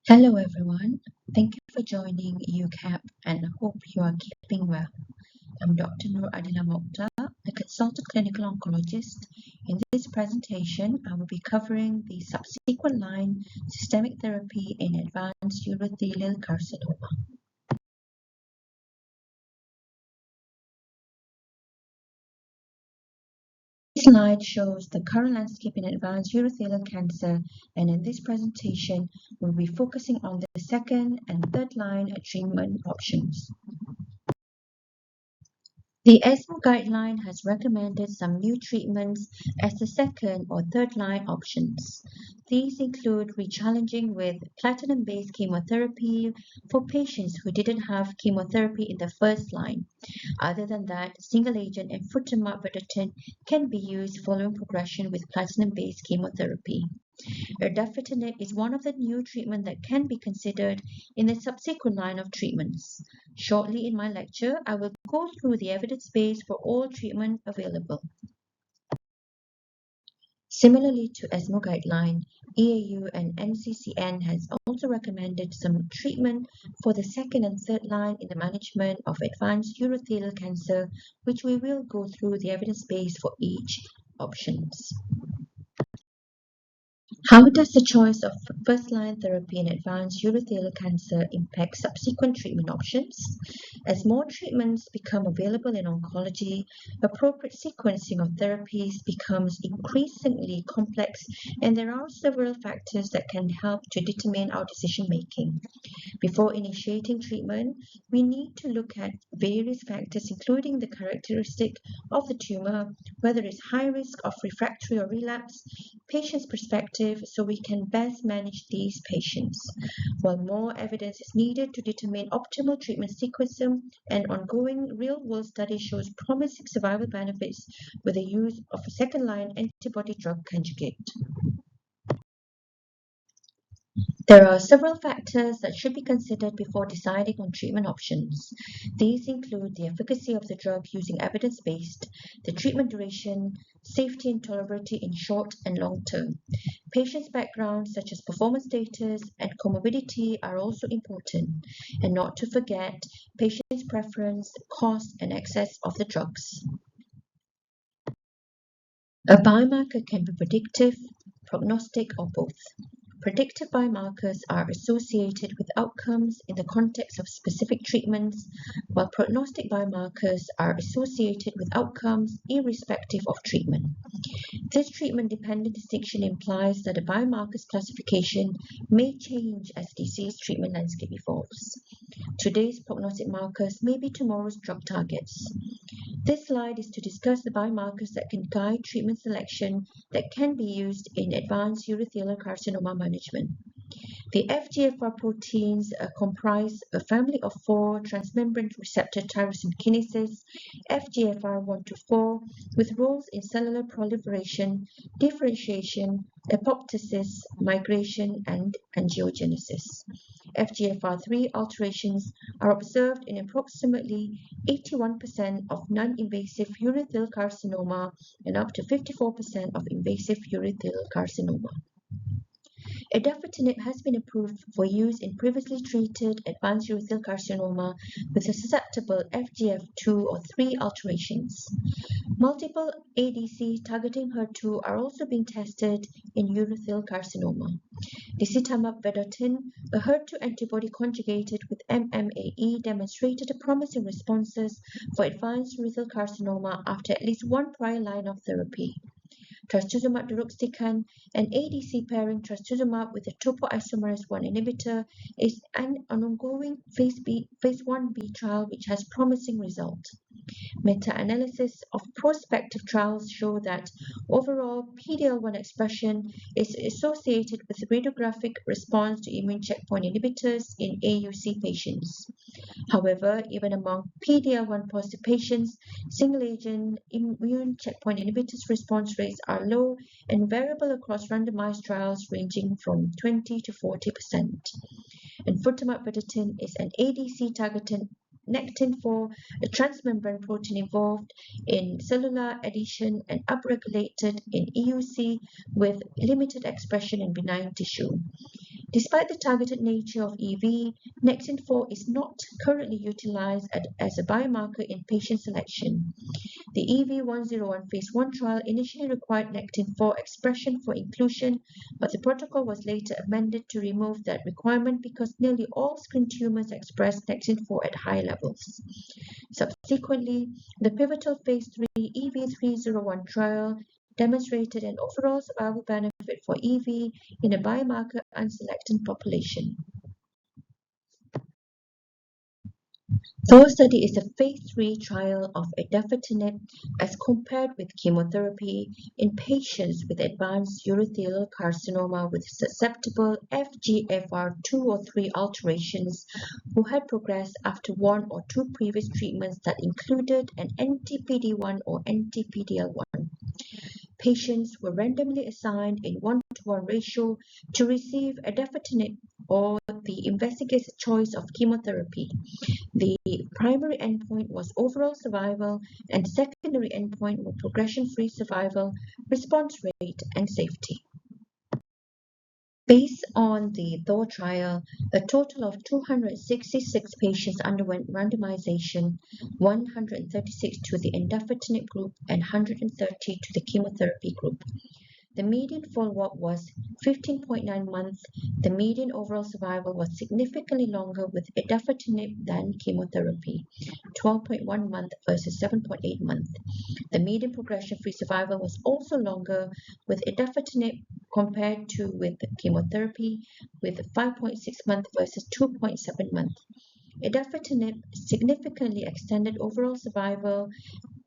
Hello everyone, thank you for joining UCAP and I hope you are keeping well. I'm Dr. Nur Adila Mokhtar, a consultant clinical oncologist. In this presentation, I will be covering the subsequent line systemic therapy in advanced urothelial carcinoma. This slide shows the current landscape in advanced urothelial cancer, and in this presentation, we'll be focusing on the second and third line treatment options. The ESMO guideline has recommended some new treatments as the second or third line options. These include rechallenging with platinum-based chemotherapy for patients who didn't have chemotherapy in the first line. Other than that, single-agent enfortumab vedotin can be used following progression with platinum-based chemotherapy. Erdafitinib is one of the new treatments that can be considered in the subsequent line of treatments. Shortly in my lecture, I will go through the evidence base for all treatment available. Similarly to ESMO guideline, EAU and NCCN has also recommended some treatment for the second and third line in the management of advanced urothelial cancer, which we will go through the evidence base for each options. How does the choice of first-line therapy in advanced urothelial cancer impact subsequent treatment options? As more treatments become available in oncology, appropriate sequencing of therapies becomes increasingly complex, and there are several factors that can help to determine our decision-making. Before initiating treatment, we need to look at various factors, including the characteristic of the tumor, whether it's high risk of refractory or relapse, patient's perspective, so we can best manage these patients. While more evidence is needed to determine optimal treatment sequence, an ongoing real-world study shows promising survival benefits with the use of a second-line antibody-drug conjugate. There are several factors that should be considered before deciding on treatment options. These include the efficacy of the drug using evidence-based, the treatment duration, safety and tolerability in short and long term. Patients' backgrounds such as performance status and comorbidity are also important, and not to forget patients' preference, cost, and access of the drugs. A biomarker can be predictive, prognostic, or both. Predictive biomarkers are associated with outcomes in the context of specific treatments, while prognostic biomarkers are associated with outcomes irrespective of treatment. This treatment-dependent distinction implies that a biomarker's classification may change as disease treatment landscape evolves. Today's prognostic markers may be tomorrow's drug targets. This slide is to discuss the biomarkers that can guide treatment selection that can be used in advanced urothelial carcinoma management. The FGFR proteins comprise a family of 4 transmembrane receptor tyrosine kinases, FGFR1 to 4, with roles in cellular proliferation, differentiation, apoptosis, migration, and angiogenesis. FGFR3 alterations are observed in approximately 81% of non-invasive urothelial carcinoma and up to 54% of invasive urothelial carcinoma. Adila has been approved for use in previously treated advanced urothelial carcinoma with a susceptible FGF2 or 3 alterations. Multiple ADC targeting HER2 are also being tested in urothelial carcinoma. Disitamab vedotin, a HER2 antibody conjugated with MMAE, demonstrated promising responses for advanced urothelial carcinoma after at least one prior line of therapy. Trastuzumab deruxtecan, an ADC pairing trastuzumab with a topoisomerase I inhibitor, is an ongoing phase 1b trial which has promising results. Meta-analysis of prospective trials show that overall PD-L1 expression is associated with radiographic response to immune checkpoint inhibitors in AUC patients. However, even among PD-L1 positive patients, single-agent immune checkpoint inhibitors response rates are low and variable across randomized trials ranging from 20 to 40%. Enfortumab vedotin is an ADC targeting Nectin-4, a transmembrane protein involved in cellular adhesion and upregulated in EUC with limited expression in benign tissue. Despite the targeted nature of EV, Nectin-4 is not currently utilized as a biomarker in patient selection. The EV-101 phase 1 trial initially required Nectin-4 expression for inclusion, but the protocol was later amended to remove that requirement because nearly all skin tumors express Nectin-4 at high levels. Subsequently, the pivotal phase 3 EV-301 trial demonstrated an overall survival benefit for EV in a biomarker unselected population. THOR study is a phase 3 trial of Adila as compared with chemotherapy in patients with advanced urothelial carcinoma with susceptible FGFR2 or 3 alterations who had progressed after one or two previous treatments that included an anti-PD-1 or anti-PD-L1. Patients were randomly assigned in 1-to-1 ratio to receive Adila or the investigator's choice of chemotherapy. The primary endpoint was overall survival and secondary endpoint were progression-free survival, response rate, and safety. Based on the THOR trial, a total of 266 patients underwent randomization, 136 to the Adila group and 130 to the chemotherapy group. The median follow-up was 15.9 months. The median overall survival was significantly longer with Adila than chemotherapy, 12.1 months versus 7.8 months. The median progression-free survival was also longer with Adila compared to with chemotherapy, with 5.6 months versus 2.7 months. Adila significantly extended overall survival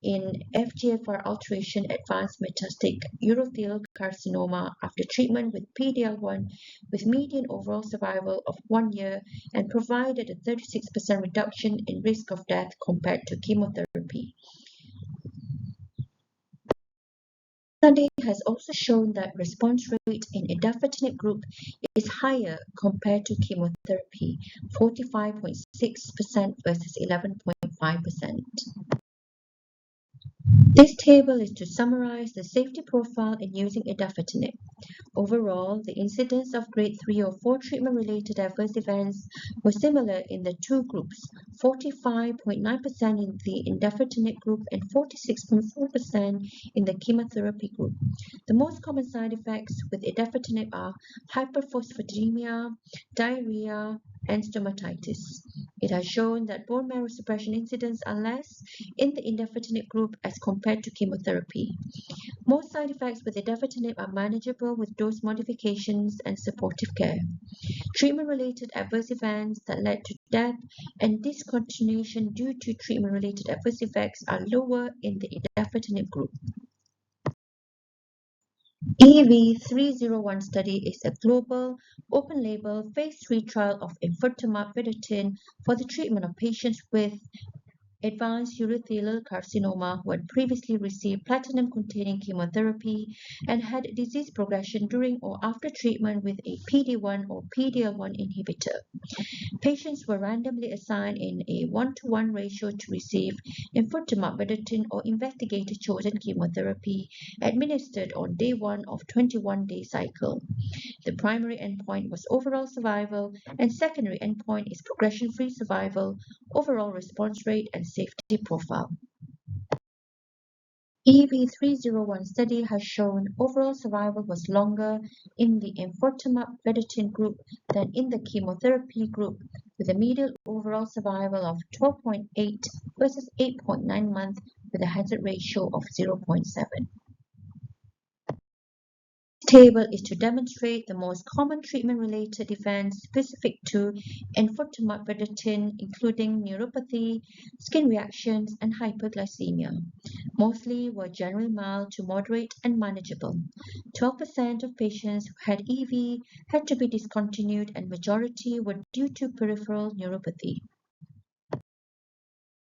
in FGFR alteration advanced metastatic urothelial carcinoma after treatment with PD-L1 with median overall survival of 1 year and provided a 36% reduction in risk of death compared to chemotherapy. The study has also shown that response rate in Adila group is higher compared to chemotherapy, 45.6% versus 11.5%. This table is to summarize the safety profile in using Adila. Overall, the incidence of grade 3 or 4 treatment-related adverse events was similar in the two groups, 45.9% in the Adila group and 46.4% in the chemotherapy group. The most common side effects with Adila are hyperphosphatemia, diarrhea, and stomatitis. It has shown that bone marrow suppression incidents are less in the Adila group as compared to chemotherapy. Most side effects with Adila are manageable with dose modifications and supportive care. Treatment-related adverse events that led to death and discontinuation due to treatment-related adverse effects are lower in the Adila group. EV-301 study is a global, open-label, phase 3 trial of enfortumab vedotin for the treatment of patients with advanced urothelial carcinoma who had previously received platinum-containing chemotherapy and had disease progression during or after treatment with a PD-1 or PD-L1 inhibitor. Patients were randomly assigned in a 1-to-1 ratio to receive enfortumab vedotin or investigator-chosen chemotherapy administered on day 1 of 21-day cycle. The primary endpoint was overall survival and secondary endpoint is progression-free survival, overall response rate, and safety profile. EV-301 study has shown overall survival was longer in the enfortumab vedotin group than in the chemotherapy group, with a median overall survival of 12.8 versus 8.9 months with a hazard ratio of 0.7. This table is to demonstrate the most common treatment-related events specific to enfortumab vedotin, including neuropathy, skin reactions, and hyperglycemia. Mostly were generally mild to moderate and manageable. 12% of patients who had EV had to be discontinued and majority were due to peripheral neuropathy.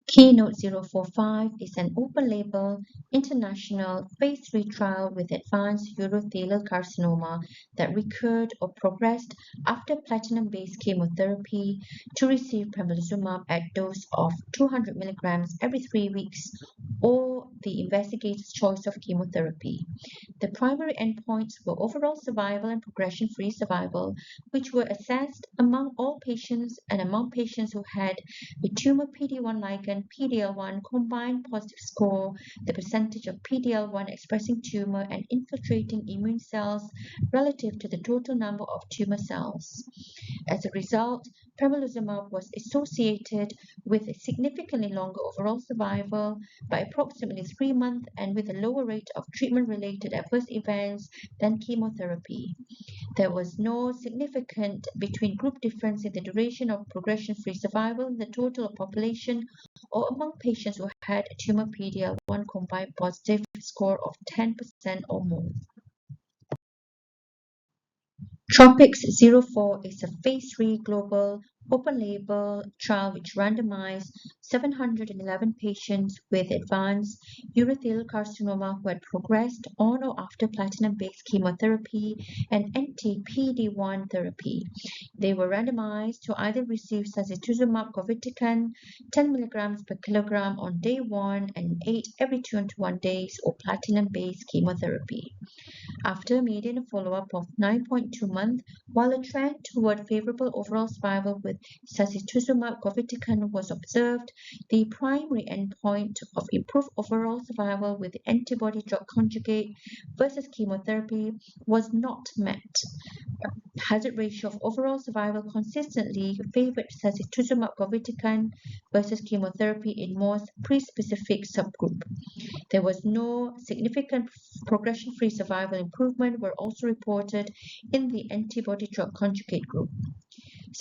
Keynote 045 is an open-label, international, phase 3 trial with advanced urothelial carcinoma that recurred or progressed after platinum-based chemotherapy to receive pembrolizumab at dose of 200 milligrams every 3 weeks or the investigator's choice of chemotherapy. The primary endpoints were overall survival and progression-free survival, which were assessed among all patients and among patients who had a tumor PD-1 ligand PD-L1 combined positive score, the percentage of PD-L1 expressing tumor and infiltrating immune cells relative to the total number of tumor cells. As a result, pembrolizumab was associated with a significantly longer overall survival by approximately 3 months and with a lower rate of treatment-related adverse events than chemotherapy. There was no significant between group difference in the duration of progression-free survival in the total population or among patients who had a tumor PD-L1 combined positive score of 10% or more. TROPiCS-04 is a phase 3 global open-label trial which randomized 711 patients with advanced urothelial carcinoma who had progressed on or after platinum-based chemotherapy and anti-PD-1 therapy. They were randomized to either receive sacituzumab govitecan 10 milligrams per kilogram on day 1 and 8 every 21 days or platinum-based chemotherapy. After a median follow-up of 9.2 months, while a trend toward favorable overall survival with sacituzumab govitecan was observed, the primary endpoint of improved overall survival with the antibody-drug conjugate versus chemotherapy was not met. Hazard ratio of overall survival consistently favored sacituzumab govitecan versus chemotherapy in most pre-specific subgroup. There was no significant progression-free survival improvement were also reported in the antibody-drug conjugate group.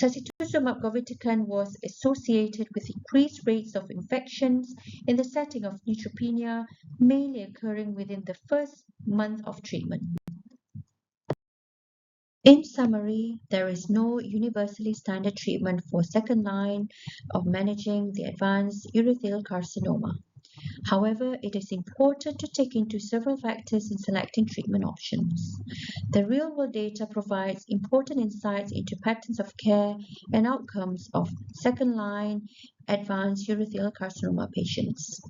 Sacituzumab govitecan was associated with increased rates of infections in the setting of neutropenia, mainly occurring within the first month of treatment. In summary, there is no universally standard treatment for second line of managing the advanced urothelial carcinoma. However, it is important to take into several factors in selecting treatment options. The real-world data provides important insights into patterns of care and outcomes of second-line advanced urothelial carcinoma patients.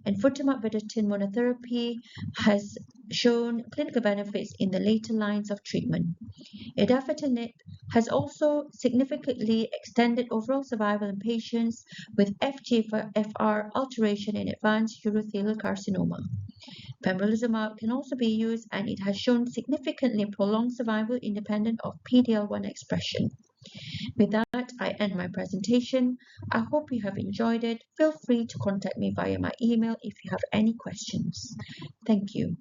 Enfortumab vedotin monotherapy has shown clinical benefits in the later lines of treatment. Idafetinib has also significantly extended overall survival in patients with FGFR alteration in advanced urothelial carcinoma. Pembrolizumab can also be used and it has shown significantly prolonged survival independent of PD-L1 expression. With that, I end my presentation. I hope you have enjoyed it. Feel free to contact me via my email if you have any questions. Thank you.